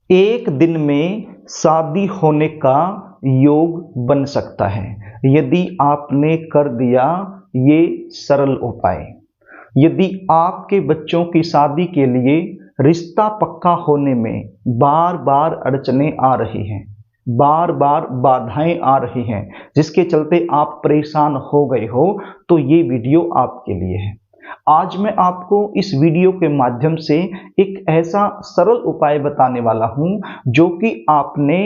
एक दिन में शादी होने का योग बन सकता है यदि आपने कर दिया ये सरल उपाय। यदि आपके बच्चों की शादी के लिए रिश्ता पक्का होने में बार बार अड़चनें आ रही हैं, बार बार बाधाएं आ रही हैं, जिसके चलते आप परेशान हो गए हो, तो ये वीडियो आपके लिए है। आज मैं आपको इस वीडियो के माध्यम से एक ऐसा सरल उपाय बताने वाला हूं जो कि आपने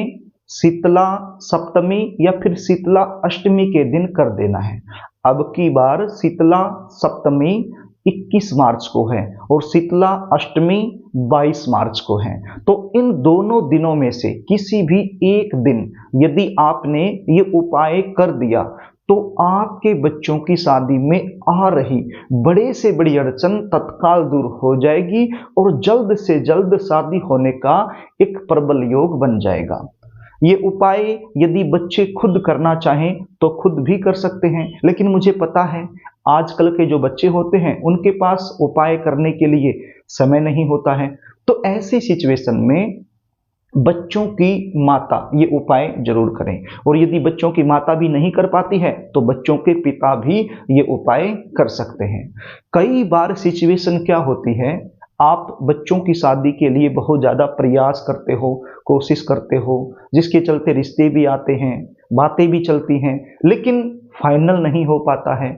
शीतला सप्तमी या फिर शीतला अष्टमी के दिन कर देना है। अब की बार शीतला सप्तमी 21 मार्च को है और शीतला अष्टमी 22 मार्च को है। तो इन दोनों दिनों में से किसी भी एक दिन यदि आपने ये उपाय कर दिया तो आपके बच्चों की शादी में आ रही बड़े से बड़ी अड़चन तत्काल दूर हो जाएगी और जल्द से जल्द शादी होने का एक प्रबल योग बन जाएगा। ये उपाय यदि बच्चे खुद करना चाहें तो खुद भी कर सकते हैं, लेकिन मुझे पता है आजकल के जो बच्चे होते हैं उनके पास उपाय करने के लिए समय नहीं होता है। तो ऐसी सिचुएशन में बच्चों की माता ये उपाय जरूर करें, और यदि बच्चों की माता भी नहीं कर पाती है तो बच्चों के पिता भी ये उपाय कर सकते हैं। कई बार सिचुएशन क्या होती है, आप बच्चों की शादी के लिए बहुत ज़्यादा प्रयास करते हो, कोशिश करते हो, जिसके चलते रिश्ते भी आते हैं, बातें भी चलती हैं, लेकिन फाइनल नहीं हो पाता है।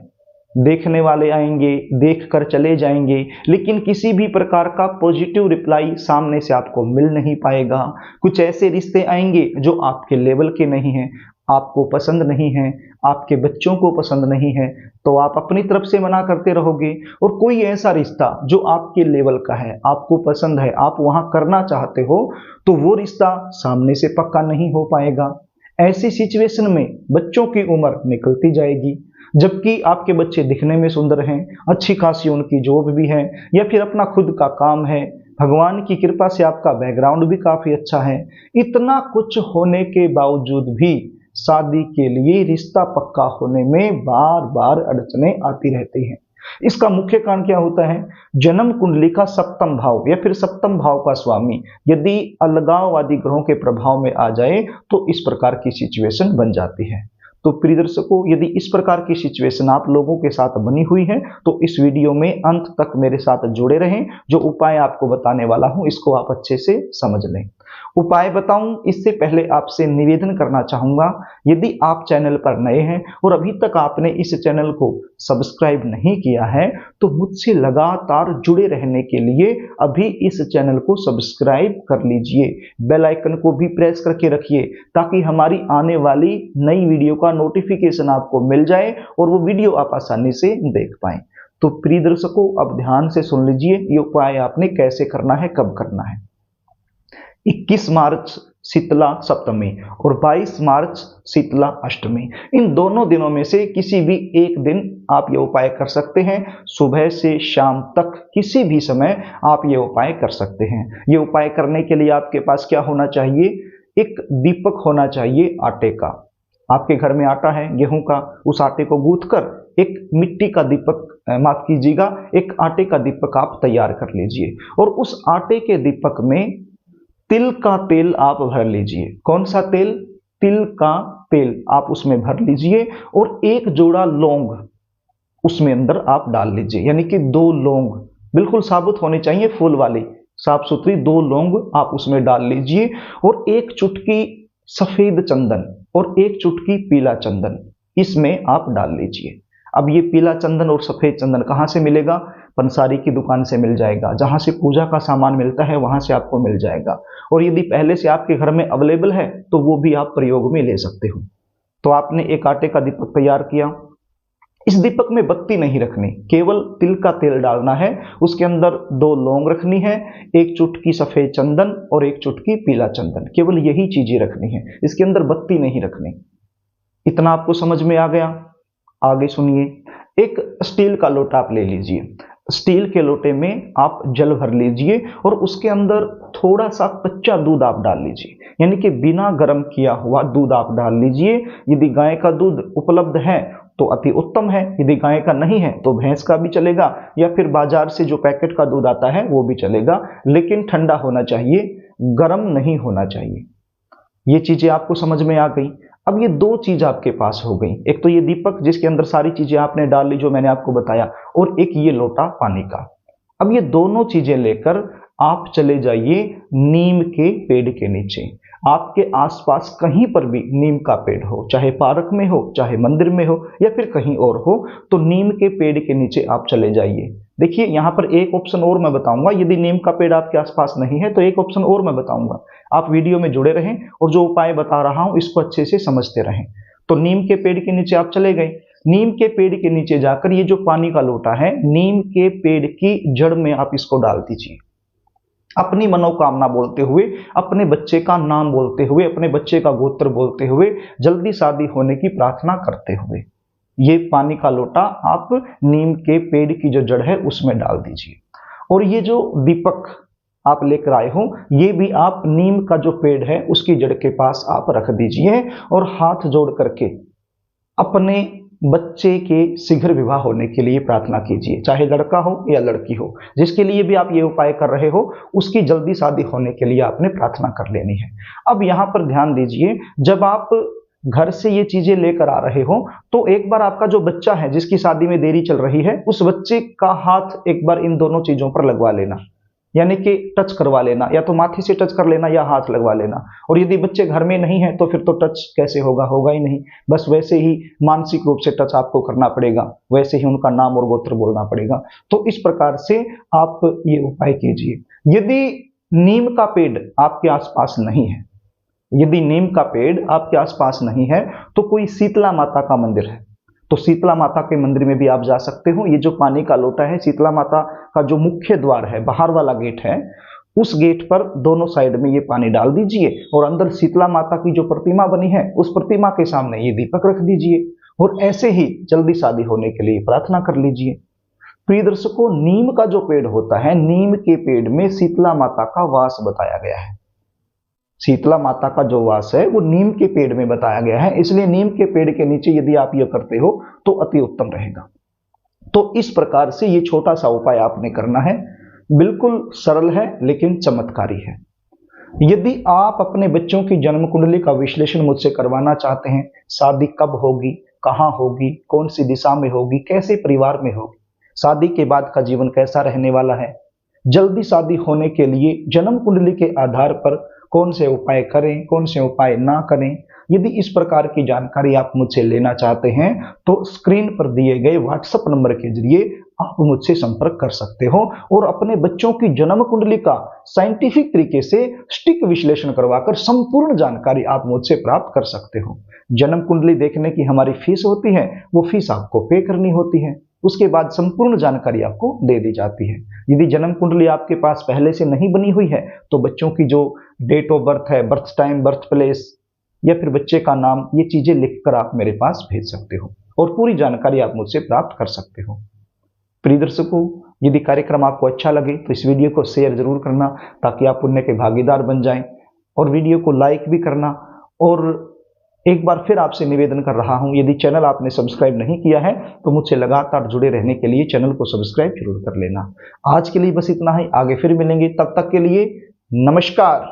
देखने वाले आएंगे, देख कर चले जाएंगे, लेकिन किसी भी प्रकार का पॉजिटिव रिप्लाई सामने से आपको मिल नहीं पाएगा। कुछ ऐसे रिश्ते आएंगे जो आपके लेवल के नहीं हैं, आपको पसंद नहीं है, आपके बच्चों को पसंद नहीं है, तो आप अपनी तरफ से मना करते रहोगे। और कोई ऐसा रिश्ता जो आपके लेवल का है, आपको पसंद है, आप वहां करना चाहते हो, तो वो रिश्ता सामने से पक्का नहीं हो पाएगा। ऐसी सिचुएशन में बच्चों की उम्र निकलती जाएगी, जबकि आपके बच्चे दिखने में सुंदर हैं, अच्छी खासी उनकी जॉब भी है या फिर अपना खुद का काम है, भगवान की कृपा से आपका बैकग्राउंड भी काफी अच्छा है। इतना कुछ होने के बावजूद भी शादी के लिए रिश्ता पक्का होने में बार बार अड़चनें आती रहती हैं। इसका मुख्य कारण क्या होता है, जन्म कुंडली का सप्तम भाव या फिर सप्तम भाव का स्वामी यदि अलगाववादी ग्रहों के प्रभाव में आ जाए तो इस प्रकार की सिचुएशन बन जाती है। तो प्रिय दर्शकों, यदि इस प्रकार की सिचुएशन आप लोगों के साथ बनी हुई है तो इस वीडियो में अंत तक मेरे साथ जुड़े रहें। जो उपाय आपको बताने वाला हूं इसको आप अच्छे से समझ लें। उपाय बताऊं इससे पहले आपसे निवेदन करना चाहूंगा, यदि आप चैनल पर नए हैं और अभी तक आपने इस चैनल को सब्सक्राइब नहीं किया है तो मुझसे लगातार जुड़े रहने के लिए अभी इस चैनल को सब्सक्राइब कर लीजिए, बेल आइकन को भी प्रेस करके रखिए ताकि हमारी आने वाली नई वीडियो का नोटिफिकेशन आपको मिल जाए और वो वीडियो आप आसानी से देख पाएं। तो प्रिय दर्शकों, अब ध्यान से सुन लीजिए ये उपाय आपने कैसे करना है, कब करना है। 21 मार्च शीतला सप्तमी और 22 मार्च शीतला अष्टमी, इन दोनों दिनों में से किसी भी एक दिन आप ये उपाय कर सकते हैं। सुबह से शाम तक किसी भी समय आप ये उपाय कर सकते हैं। ये उपाय करने के लिए आपके पास क्या होना चाहिए, एक दीपक होना चाहिए आटे का। आपके घर में आटा है गेहूं का, उस आटे को गूंथ कर एक मिट्टी का दीपक, माफ कीजिएगा, एक आटे का दीपक आप तैयार कर लीजिए और उस आटे के दीपक में तिल का तेल आप भर लीजिए। कौन सा तेल, तिल का तेल आप उसमें भर लीजिए और एक जोड़ा लौंग उसमें अंदर आप डाल लीजिए, यानी कि 2 लौंग बिल्कुल साबुत होनी चाहिए, फूल वाली साफ सुथरी 2 लौंग आप उसमें डाल लीजिए और एक चुटकी सफेद चंदन और एक चुटकी पीला चंदन इसमें आप डाल लीजिए। अब ये पीला चंदन और सफेद चंदन कहाँ से मिलेगा, पंसारी की दुकान से मिल जाएगा, जहां से पूजा का सामान मिलता है वहां से आपको मिल जाएगा। और यदि पहले से आपके घर में अवेलेबल है तो वो भी आप प्रयोग में ले सकते हो। तो आपने एक आटे का दीपक तैयार किया, इस दीपक में बत्ती नहीं रखनी, केवल तिल का तेल डालना है, उसके अंदर 2 लौंग रखनी है, एक चुटकी सफेद चंदन और एक चुटकी पीला चंदन, केवल यही चीजें रखनी है, इसके अंदर बत्ती नहीं रखनी। इतना आपको समझ में आ गया। आगे सुनिए, एक स्टील का लोटा आप ले लीजिए, स्टील के लोटे में आप जल भर लीजिए और उसके अंदर थोड़ा सा कच्चा दूध आप डाल लीजिए, यानी कि बिना गर्म किया हुआ दूध आप डाल लीजिए। यदि गाय का दूध उपलब्ध है तो अति उत्तम है, यदि गाय का नहीं है तो भैंस का भी चलेगा या फिर बाजार से जो पैकेट का दूध आता है वो भी चलेगा, लेकिन ठंडा होना चाहिए, गर्म नहीं होना चाहिए। ये चीजें आपको समझ में आ गई। अब ये दो चीज आपके पास हो गई, एक तो ये दीपक जिसके अंदर सारी चीजें आपने डाल ली जो मैंने आपको बताया, और एक ये लोटा पानी का। अब ये दोनों चीजें लेकर आप चले जाइए नीम के पेड़ के नीचे। आपके आसपास कहीं पर भी नीम का पेड़ हो, चाहे पार्क में हो, चाहे मंदिर में हो, या फिर कहीं और हो, तो नीम के पेड़ के नीचे आप चले जाइए। देखिए यहाँ पर एक ऑप्शन और मैं बताऊंगा, यदि नीम का पेड़ आपके आसपास नहीं है तो एक ऑप्शन और मैं बताऊंगा। आप वीडियो में जुड़े रहें और जो उपाय बता रहा हूं इसको अच्छे से समझते रहें। तो नीम के पेड़ के नीचे आप चले गए। नीम के पेड़ के नीचे जाकर ये जो पानी का लोटा है, नीम के पेड़ की जड़ में आप इसको डाल दीजिए। अपनी मनोकामना बोलते हुए, अपने बच्चे का नाम बोलते हुए, अपने बच्चे का गोत्र बोलते हुए, जल्दी शादी होने की प्रार्थना करते हुए ये पानी का लोटा आप नीम के पेड़ की जो जड़ है उसमें डाल दीजिए। और ये जो दीपक आप लेकर आए हो, ये भी आप नीम का जो पेड़ है उसकी जड़ के पास आप रख दीजिए और हाथ जोड़ करके अपने बच्चे के शीघ्र विवाह होने के लिए प्रार्थना कीजिए। चाहे लड़का हो या लड़की हो, जिसके लिए भी आप ये उपाय कर रहे हो, उसकी जल्दी शादी होने के लिए आपने प्रार्थना कर लेनी है। अब यहाँ पर ध्यान दीजिए, जब आप घर से ये चीजें लेकर आ रहे हो तो एक बार आपका जो बच्चा है जिसकी शादी में देरी चल रही है, उस बच्चे का हाथ एक बार इन दोनों चीजों पर लगवा लेना, यानी कि टच करवा लेना, या तो माथे से टच कर लेना या हाथ लगवा लेना। और यदि बच्चे घर में नहीं है तो फिर तो टच कैसे होगा, होगा ही नहीं। बस वैसे ही मानसिक रूप से टच आपको करना पड़ेगा, वैसे ही उनका नाम और गोत्र बोलना पड़ेगा। तो इस प्रकार से आप ये उपाय कीजिए। यदि नीम का पेड़ आपके आसपास नहीं है, यदि नीम का पेड़ आपके आसपास नहीं है तो कोई शीतला माता का मंदिर है, तो शीतला माता के मंदिर में भी आप जा सकते हो। ये जो पानी का लोटा है, शीतला माता का जो मुख्य द्वार है, बाहर वाला गेट है, उस गेट पर दोनों साइड में ये पानी डाल दीजिए और अंदर शीतला माता की जो प्रतिमा बनी है उस प्रतिमा के सामने ये दीपक रख दीजिए और ऐसे ही जल्दी शादी होने के लिए प्रार्थना कर लीजिए। प्रिय दर्शकों, नीम का जो पेड़ होता है, नीम के पेड़ में शीतला माता का वास बताया गया है। शीतला माता का जो वास है वो नीम के पेड़ में बताया गया है, इसलिए नीम के पेड़ के नीचे यदि आप ये करते हो तो अति उत्तम रहेगा। तो इस प्रकार से ये छोटा सा उपाय आपने करना है, बिल्कुल सरल है लेकिन चमत्कारी है। यदि आप अपने बच्चों की जन्म कुंडली का विश्लेषण मुझसे करवाना चाहते हैं, शादी कब होगी, कहां होगी, कौन सी दिशा में होगी, कैसे परिवार में होगी, शादी के बाद का जीवन कैसा रहने वाला है, जल्दी शादी होने के लिए जन्म कुंडली के आधार पर कौन से उपाय करें, कौन से उपाय ना करें, यदि इस प्रकार की जानकारी आप मुझसे लेना चाहते हैं तो स्क्रीन पर दिए गए व्हाट्सएप नंबर के जरिए आप मुझसे संपर्क कर सकते हो और अपने बच्चों की जन्म कुंडली का साइंटिफिक तरीके से सटीक विश्लेषण करवाकर संपूर्ण जानकारी आप मुझसे प्राप्त कर सकते हो। जन्म कुंडली देखने की हमारी फीस होती है, वो फीस आपको पे करनी होती है, उसके बाद संपूर्ण जानकारी आपको दे दी जाती है। यदि जन्म कुंडली आपके पास पहले से नहीं बनी हुई है तो बच्चों की जो डेट ऑफ बर्थ है, बर्थ टाइम, बर्थ प्लेस या फिर बच्चे का नाम, ये चीजें लिखकर आप मेरे पास भेज सकते हो और पूरी जानकारी आप मुझसे प्राप्त कर सकते हो। प्रिय दर्शकों, यदि कार्यक्रम आपको अच्छा लगे तो इस वीडियो को शेयर जरूर करना ताकि आप पुण्य के भागीदार बन जाएं, और वीडियो को लाइक भी करना। और एक बार फिर आपसे निवेदन कर रहा हूं, यदि चैनल आपने सब्सक्राइब नहीं किया है तो मुझसे लगातार जुड़े रहने के लिए चैनल को सब्सक्राइब जरूर कर लेना। आज के लिए बस इतना ही, आगे फिर मिलेंगे, तब तक के लिए नमस्कार।